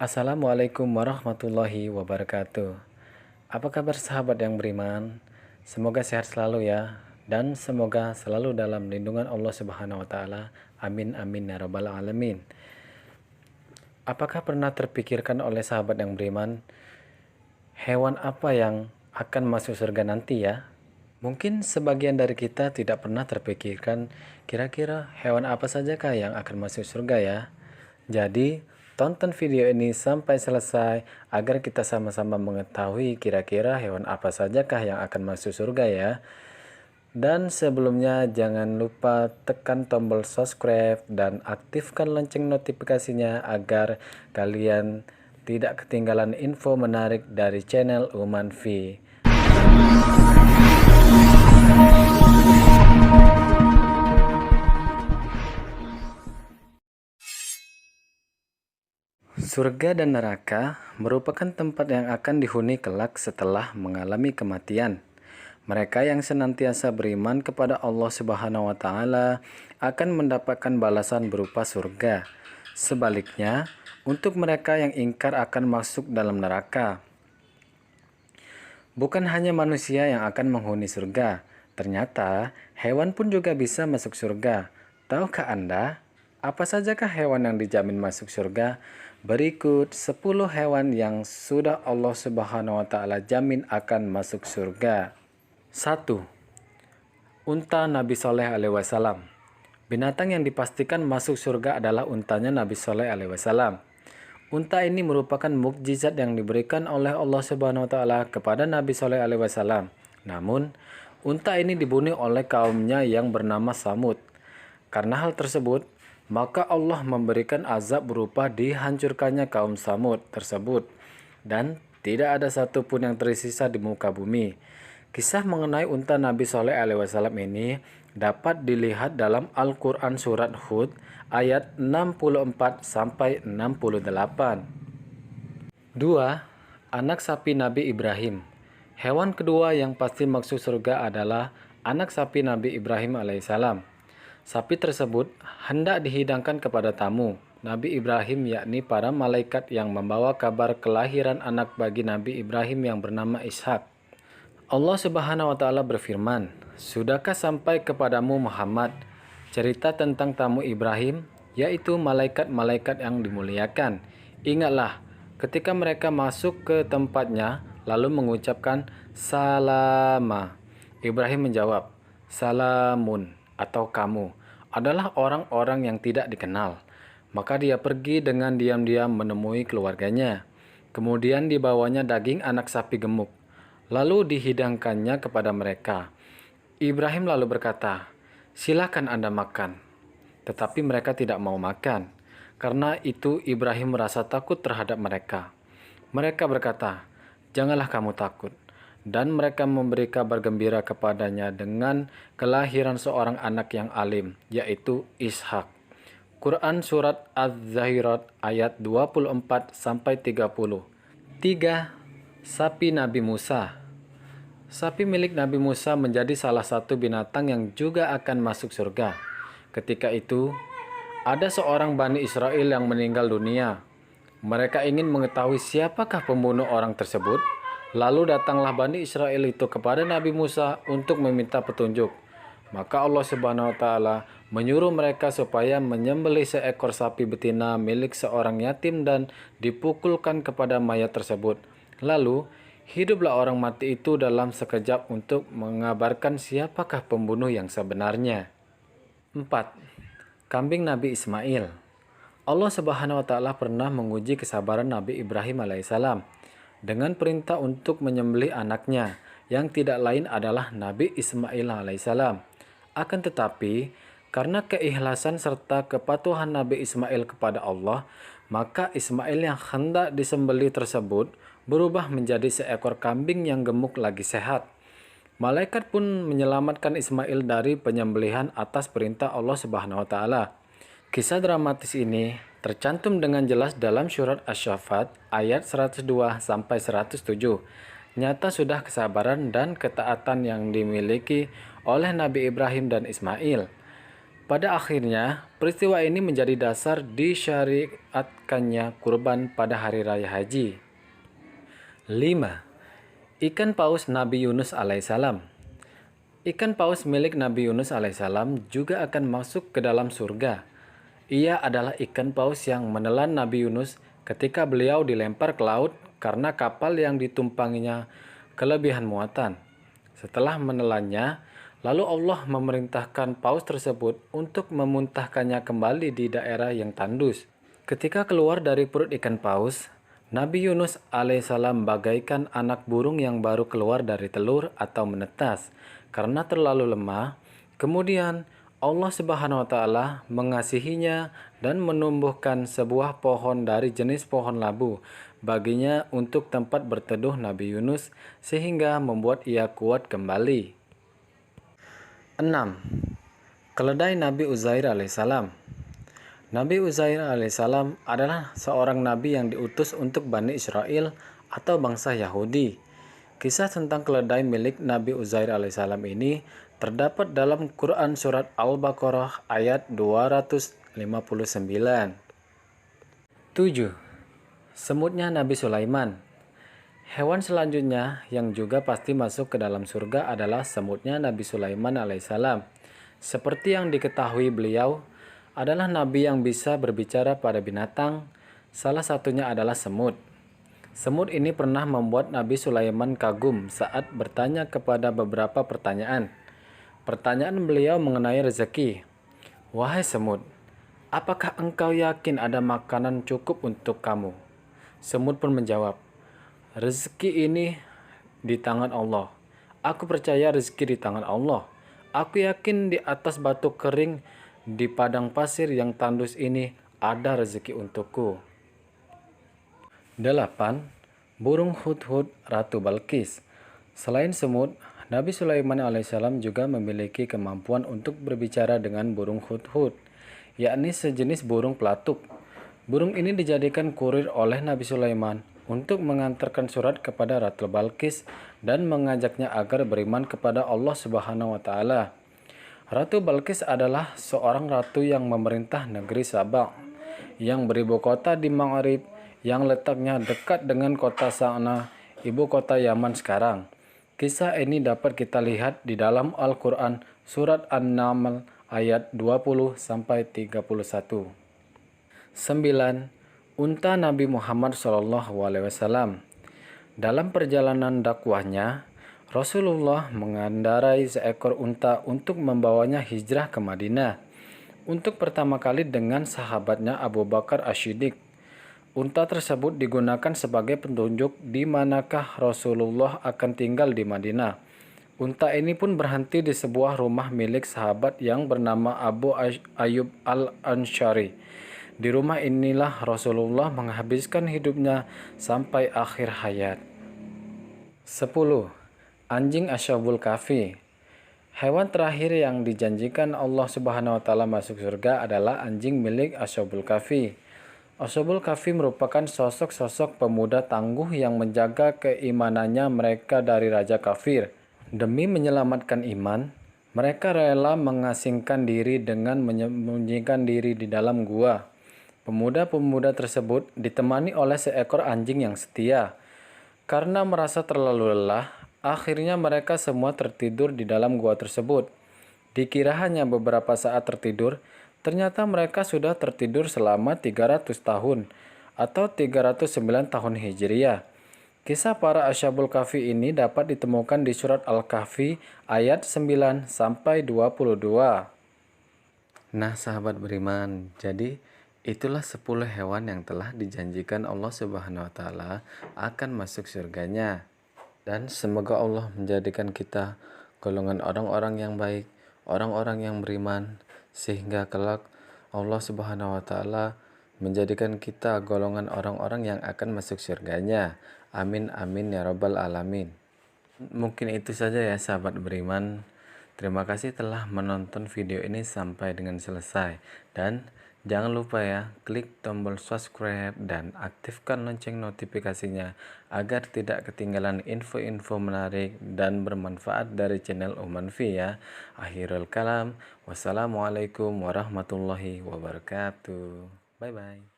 Assalamualaikum warahmatullahi wabarakatuh. Apa kabar sahabat yang beriman? Semoga sehat selalu ya, dan semoga selalu dalam lindungan Allah Subhanahu wa taala. Amin amin ya rabbal alamin. Apakah pernah terpikirkan oleh sahabat yang beriman, hewan apa yang akan masuk surga nanti ya? Mungkin sebagian dari kita tidak pernah terpikirkan kira-kira hewan apa sajakah yang akan masuk surga ya. Jadi, tonton video ini sampai selesai agar kita sama-sama mengetahui kira-kira hewan apa sajakah yang akan masuk surga ya. Dan sebelumnya jangan lupa tekan tombol subscribe dan aktifkan lonceng notifikasinya agar kalian tidak ketinggalan info menarik dari channel Umanfi. Surga dan neraka merupakan tempat yang akan dihuni kelak setelah mengalami kematian. Mereka yang senantiasa beriman kepada Allah Subhanahu wa taala akan mendapatkan balasan berupa surga. Sebaliknya, untuk mereka yang ingkar akan masuk dalam neraka. Bukan hanya manusia yang akan menghuni surga, ternyata hewan pun juga bisa masuk surga. Tahukah Anda, apa sajakah hewan yang dijamin masuk surga? Berikut 10 hewan yang sudah Allah Subhanahu wa taala jamin akan masuk surga. 1. Unta Nabi Shaleh alaihi wasallam. Binatang yang dipastikan masuk surga adalah untanya Nabi Shaleh alaihi wasallam. Unta ini merupakan mukjizat yang diberikan oleh Allah Subhanahu wa taala kepada Nabi Shaleh alaihi wasallam. Namun, unta ini dibunuh oleh kaumnya yang bernama Samud. Karena hal tersebut, maka Allah memberikan azab berupa dihancurkannya kaum Samud tersebut dan tidak ada satupun yang tersisa di muka bumi. Kisah mengenai unta Nabi Shaleh alaihi wasallam ini dapat dilihat dalam Al-Quran Surat Hud ayat 64 sampai 68. 2. Anak sapi Nabi Ibrahim. Hewan kedua yang pasti masuk surga adalah anak sapi Nabi Ibrahim alaihissalam. Sapi tersebut hendak dihidangkan kepada tamu Nabi Ibrahim, yakni para malaikat yang membawa kabar kelahiran anak bagi Nabi Ibrahim yang bernama Ishak. Allah Subhanahu wa taala berfirman, "Sudahkah sampai kepadamu Muhammad cerita tentang tamu Ibrahim, yaitu malaikat-malaikat yang dimuliakan? Ingatlah ketika mereka masuk ke tempatnya lalu mengucapkan salama." Ibrahim menjawab, "Salamun," atau kamu adalah orang-orang yang tidak dikenal. Maka dia pergi dengan diam-diam menemui keluarganya. Kemudian dibawanya daging anak sapi gemuk. Lalu dihidangkannya kepada mereka. Ibrahim lalu berkata, "Silakan Anda makan." Tetapi mereka tidak mau makan. Karena itu Ibrahim merasa takut terhadap mereka. Mereka berkata, "Janganlah kamu takut." Dan mereka memberi kabar gembira kepadanya dengan kelahiran seorang anak yang alim, yaitu Ishak. Quran Surat Az-Zahirat ayat 24-30. 3. Sapi Nabi Musa. Sapi milik Nabi Musa menjadi salah satu binatang yang juga akan masuk surga. Ketika itu, ada seorang Bani Israel yang meninggal dunia. Mereka ingin mengetahui siapakah pembunuh orang tersebut. Lalu datanglah Bani Israel itu kepada Nabi Musa untuk meminta petunjuk. Maka Allah Subhanahu wa taala menyuruh mereka supaya menyembelih seekor sapi betina milik seorang yatim dan dipukulkan kepada mayat tersebut. Lalu, hiduplah orang mati itu dalam sekejap untuk mengabarkan siapakah pembunuh yang sebenarnya. 4. Kambing Nabi Ismail. Allah Subhanahu wa taala pernah menguji kesabaran Nabi Ibrahim alaihissalam dengan perintah untuk menyembelih anaknya yang tidak lain adalah Nabi Ismail alaihissalam. Akan tetapi, karena keikhlasan serta kepatuhan Nabi Ismail kepada Allah, maka Ismail yang hendak disembelih tersebut berubah menjadi seekor kambing yang gemuk lagi sehat. Malaikat pun menyelamatkan Ismail dari penyembelihan atas perintah Allah Subhanahu wa taala. Kisah dramatis ini tercantum dengan jelas dalam surat Asy-Syaffat ayat 102 sampai 107. Nyata sudah kesabaran dan ketaatan yang dimiliki oleh Nabi Ibrahim dan Ismail. Pada akhirnya, peristiwa ini menjadi dasar disyariatkannya kurban pada hari raya haji. 5. Ikan paus Nabi Yunus alaihissalam. Ikan paus milik Nabi Yunus alaihissalam juga akan masuk ke dalam surga. Ia adalah ikan paus yang menelan Nabi Yunus ketika beliau dilempar ke laut karena kapal yang ditumpanginya kelebihan muatan. Setelah menelannya, lalu Allah memerintahkan paus tersebut untuk memuntahkannya kembali di daerah yang tandus. Ketika keluar dari perut ikan paus, Nabi Yunus alaihissalam bagaikan anak burung yang baru keluar dari telur atau menetas karena terlalu lemah. Kemudian Allah Subhanahu wa taala mengasihinya dan menumbuhkan sebuah pohon dari jenis pohon labu baginya untuk tempat berteduh Nabi Yunus sehingga membuat ia kuat kembali. 6. Keledai Nabi Uzair alaihissalam. Nabi Uzair alaihissalam adalah seorang nabi yang diutus untuk Bani Israel atau bangsa Yahudi. Kisah tentang keledai milik Nabi Uzair alaihissalam ini terdapat dalam Quran Surat Al-Baqarah ayat 259. 7. Semutnya Nabi Sulaiman. Hewan selanjutnya yang juga pasti masuk ke dalam surga adalah semutnya Nabi Sulaiman alaihissalam. Seperti yang diketahui beliau adalah nabi yang bisa berbicara pada binatang, salah satunya adalah semut. Semut ini pernah membuat Nabi Sulaiman kagum saat bertanya kepada beberapa pertanyaan. Pertanyaan beliau mengenai rezeki. Wahai semut, apakah engkau yakin ada makanan cukup untuk kamu? Semut pun menjawab, rezeki ini di tangan Allah. Aku percaya rezeki di tangan Allah. Aku yakin di atas batu kering di padang pasir yang tandus ini ada rezeki untukku. 8. Burung hudhud Ratu Balqis. Selain semut, Nabi Sulaiman alaihissalam juga memiliki kemampuan untuk berbicara dengan burung hudhud, yakni sejenis burung pelatuk. Burung ini dijadikan kurir oleh Nabi Sulaiman untuk mengantarkan surat kepada Ratu Balqis dan mengajaknya agar beriman kepada Allah Subhanahu wa taala. Ratu Balqis adalah seorang ratu yang memerintah negeri Sabah yang beribu kota di Maghrib yang letaknya dekat dengan kota Sa'na, ibu kota Yaman sekarang. Kisah ini dapat kita lihat di dalam Al-Quran Surat An-Naml ayat 20-31. 9. Unta Nabi Muhammad SAW. Dalam perjalanan dakwahnya, Rasulullah mengendarai seekor unta untuk membawanya hijrah ke Madinah untuk pertama kali dengan sahabatnya Abu Bakar As-Siddiq. Unta tersebut digunakan sebagai petunjuk di manakah Rasulullah akan tinggal di Madinah. Unta ini pun berhenti di sebuah rumah milik sahabat yang bernama Abu Ayyub Al-Ansyari. Di rumah inilah Rasulullah menghabiskan hidupnya sampai akhir hayat. 10. Anjing Ashabul Kahfi. Hewan terakhir yang dijanjikan Allah Subhanahu wa taala masuk surga adalah anjing milik Ashabul Kahfi. Ashabul Kahfi merupakan sosok-sosok pemuda tangguh yang menjaga keimanannya mereka dari raja kafir. Demi menyelamatkan iman, mereka rela mengasingkan diri dengan menyembunyikan diri di dalam gua. Pemuda-pemuda tersebut ditemani oleh seekor anjing yang setia. Karena merasa terlalu lelah, akhirnya mereka semua tertidur di dalam gua tersebut. Dikira hanya beberapa saat tertidur, ternyata mereka sudah tertidur selama 300 tahun atau 309 tahun Hijriah. Kisah para Ashabul Kahfi ini dapat ditemukan di surat Al-Kahfi ayat 9-22. Nah, sahabat beriman, jadi itulah 10 hewan yang telah dijanjikan Allah Subhanahu wa taala akan masuk surganya. Dan semoga Allah menjadikan kita golongan orang-orang yang baik, orang-orang yang beriman, sehingga kelak Allah Subhanahu wa taala menjadikan kita golongan orang-orang yang akan masuk surganya. Amin amin ya rabbal alamin. Mungkin itu saja ya sahabat beriman. Terima kasih telah menonton video ini sampai dengan selesai, dan Jangan lupa ya, klik tombol subscribe dan aktifkan lonceng notifikasinya agar tidak ketinggalan info-info menarik dan bermanfaat dari channel Umanfi ya. Akhirul kalam, wassalamualaikum warahmatullahi wabarakatuh. Bye bye.